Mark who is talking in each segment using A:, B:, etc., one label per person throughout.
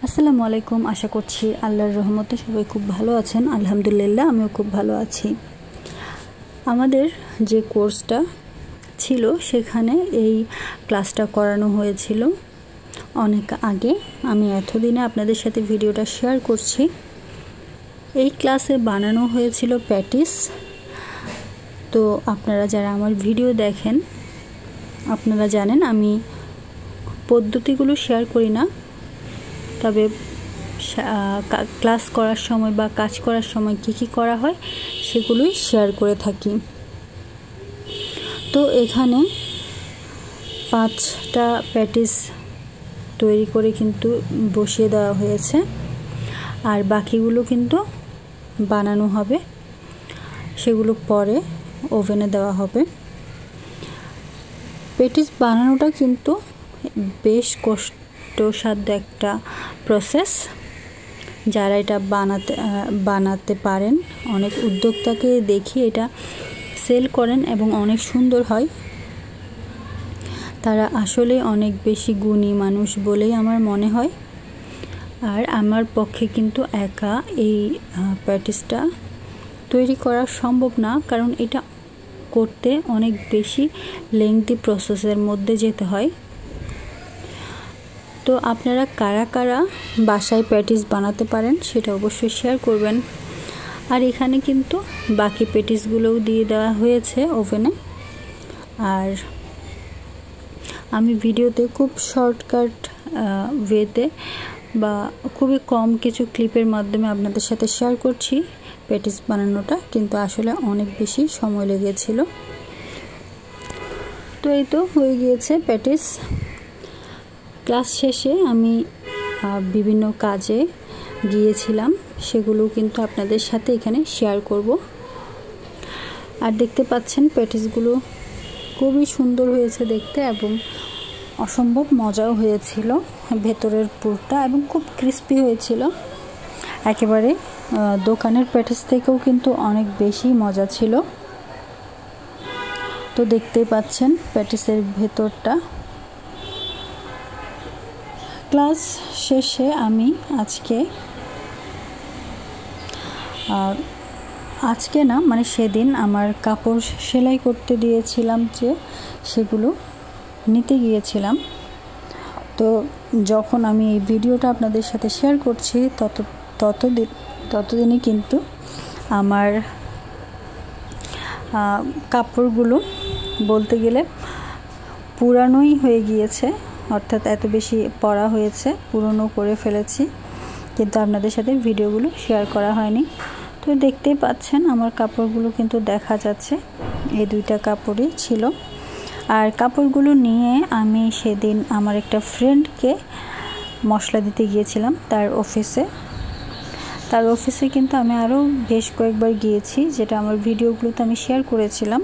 A: আসসালামু আলাইকুম। আশা করছি আল্লাহর রহমতে সবাই খুব ভালো আছেন। আলহামদুলিল্লাহ আমিও খুব ভালো আছি। আমাদের যে কোর্সটা ছিল সেখানে এই ক্লাসটা করানো হয়েছিল অনেক আগে। আমি এতদিনে আপনাদের সাথে ভিডিওটা শেয়ার করছি। এই ক্লাসে বানানো হয়েছিল প্যাটিস। তো আপনারা যারা আমার ভিডিও দেখেন আপনারা জানেন আমি পদ্ধতিগুলো শেয়ার করি না, তবে ক্লাস করার সময় বা কাজ করার সময় কী করা হয় সেগুলোই শেয়ার করে থাকি। তো এখানে 5টা প্যাটিস তৈরি করে কিন্তু বসিয়ে দেওয়া হয়েছে, আর বাকিগুলো কিন্তু বানানো হবে, সেগুলো পরে ওভেনে দেওয়া হবে। প্যাটিস বানানোটা কিন্তু বেশ কষ্টসাধ্য একটা প্রসেস। যারা এটা বানাতে পারেন, অনেক উদ্যোক্তাকে দেখি এটা সেল করেন এবং অনেক সুন্দর হয়। তারা আসলে অনেক বেশি গুণী মানুষ বলেই আমার মনে হয়। আর আমার পক্ষে কিন্তু একা এই প্যাটিসটা তৈরি করা সম্ভব না, কারণ এটা করতে অনেক বেশি লেংথি প্রসেসের মধ্যে যেতে হয়। তো আপনারা কারা কারা বাসায় প্যাটিস বানাতে পারেন সেটা অবশ্যই শেয়ার করবেন। আর এখানে কিন্তু বাকি প্যাটিসগুলোও দিয়ে দেওয়া হয়েছে ওভেনে। আর আমি ভিডিওতে খুব শর্টকাট ওয়েতে বা খুবই কম কিছু ক্লিপের মাধ্যমে আপনাদের সাথে শেয়ার করছি প্যাটিস বানানোটা, কিন্তু আসলে অনেক বেশি সময় লেগেছিল। তো এই তো হয়ে গিয়েছে প্যাটিস। ক্লাস শেষে আমি বিভিন্ন কাজে গিয়েছিলাম, সেগুলো কিন্তু আপনাদের সাথে এখানে শেয়ার করব। আর দেখতে পাচ্ছেন প্যাটিসগুলো খুবই সুন্দর হয়েছে দেখতে এবং অসম্ভব মজাও হয়েছিল। ভেতরের পুরটা এবং খুব ক্রিস্পি হয়েছিল, একেবারে দোকানের প্যাটিস থেকেও কিন্তু অনেক বেশি মজা ছিল। তো দেখতেই পাচ্ছেন প্যাটিসের ভেতরটা। ক্লাস শেষে আমি আজকে না মানে সেদিন আমার কাপড় সেলাই করতে দিয়েছিলাম, যে সেগুলো নিতে গিয়েছিলাম। তো যখন আমি এই ভিডিওটা আপনাদের সাথে শেয়ার করছি ততদিনই কিন্তু আমার কাপড়গুলো বলতে গেলে পুরানোই হয়ে গিয়েছে, অর্থাৎ এত বেশি পরা হয়েছে, পুরনো করে ফেলেছি, কিন্তু আপনাদের সাথে ভিডিওগুলো শেয়ার করা হয়নি। তো দেখতেই পাচ্ছেন আমার কাপড়গুলো কিন্তু দেখা যাচ্ছে, এই 2টা কাপড়ই ছিল। আর কাপড়গুলো নিয়ে আমি সেদিন আমার একটা ফ্রেন্ডকে মশলা দিতে গিয়েছিলাম তার অফিসে কিন্তু আমি আরও বেশ কয়েকবার গিয়েছি, যেটা আমার ভিডিওগুলোতে আমি শেয়ার করেছিলাম।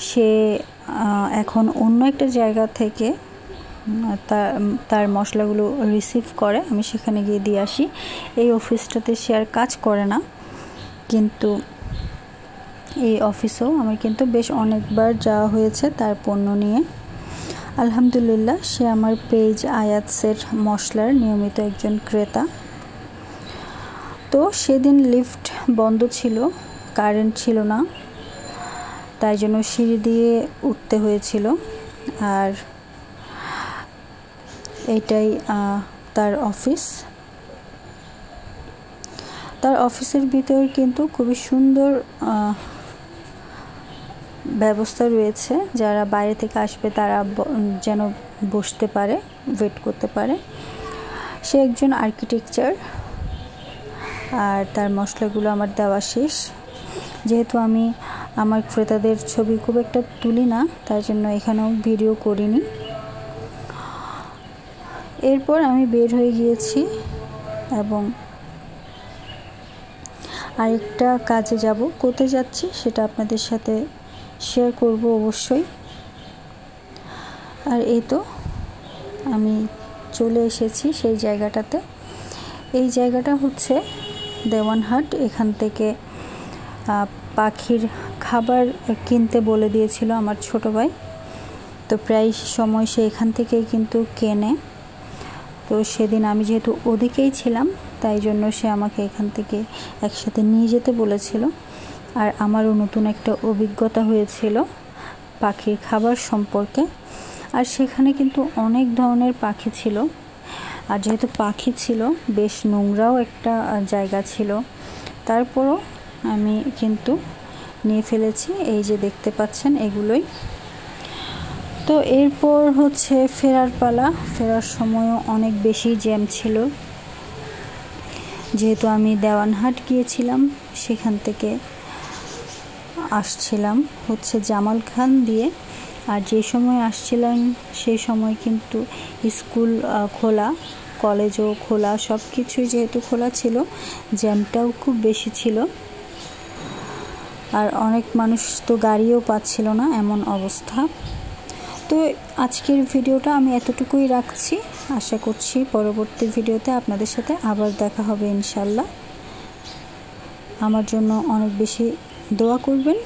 A: সে এখন অন্য একটা জায়গা থেকে তার মশলাগুলো রিসিভ করে, আমি সেখানে গিয়ে দিয়ে আসি। এই অফিসটাতে সে আর কাজ করে না, কিন্তু এই অফিসেও আমার কিন্তু বেশ অনেকবার যাওয়া হয়েছে তার পণ্য নিয়ে। আলহামদুলিল্লাহ সে আমার পেজ আয়াতসের মশলার নিয়মিত একজন ক্রেতা। তো সেদিন লিফট বন্ধ ছিল, কারেন্ট ছিল না, তাই জন্য সিঁড়ি দিয়ে উঠতে হয়েছিল। আর এটাই তার অফিসের ভিতর কিন্তু খুবই সুন্দর ব্যবস্থা রয়েছে, যারা বাইরে থেকে আসবে তারা যেন বসতে পারে, ওয়েট করতে পারে। সে একজন আর্কিটেকচার। আর তার মশলাগুলো আমার দেওয়া শেষ। যেহেতু আমি আমার ক্রেতাদের ছবি খুব একটা তুলি না, তার জন্য এখানেও ভিডিও করিনি। এরপর আমি বের হয়ে গিয়েছি এবং আরেকটা কাজে যাব। কোথায় যাচ্ছি সেটা আপনাদের সাথে শেয়ার করব অবশ্যই। আর এই তো আমি চলে এসেছি সেই জায়গাটাতে। এই জায়গাটা হচ্ছে দেওয়ানহাট। এখান থেকে পাখির খাবার কিনতে বলে দিয়েছিল আমার ছোট ভাই, তো প্রায় সময় সে এখান থেকেই কিন্তু কেনে। তো সেদিন আমি যেহেতু ওদিকেই ছিলাম, তাই জন্য সে আমাকে এখান থেকে একসাথে নিয়ে যেতে বলেছিল। আর আমারও নতুন একটা অভিজ্ঞতা হয়েছিল পাখির খাবার সম্পর্কে। আর সেখানে কিন্তু অনেক ধরনের পাখি ছিল, আর যেহেতু পাখি ছিল বেশ নোংরাও একটা জায়গা ছিল, তারপরও আমি কিন্তু নিয়ে ফেলেছি। এই যে দেখতে পাচ্ছেন এগুলোই। তো এরপর হচ্ছে ফেরার পালা। ফেরার সময়ও অনেক বেশি জ্যাম ছিল, যেহেতু আমি দেওয়ানহাট গিয়েছিলাম, সেখান থেকে আসছিলাম হচ্ছে জামাল খান দিয়ে। আর যে সময় আসছিলাম সেই সময় কিন্তু স্কুল খোলা, কলেজও খোলা, সব কিছুই যেহেতু খোলা ছিল, জ্যামটাও খুব বেশি ছিল। আর অনেক মানুষ তো গাড়িও পাচ্ছিল না, এমন অবস্থা। তো আজকের ভিডিওটা আমি এতটুকুই রাখছি। আশা করছি পরবর্তী ভিডিওতে আপনাদের সাথে আবার দেখা হবে ইনশাল্লাহ। আমার জন্য অনেক বেশি দোয়া করবেন,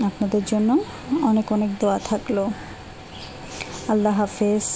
A: আপনাদের জন্য অনেক অনেক দোয়া থাকলো। আল্লাহ হাফেজ।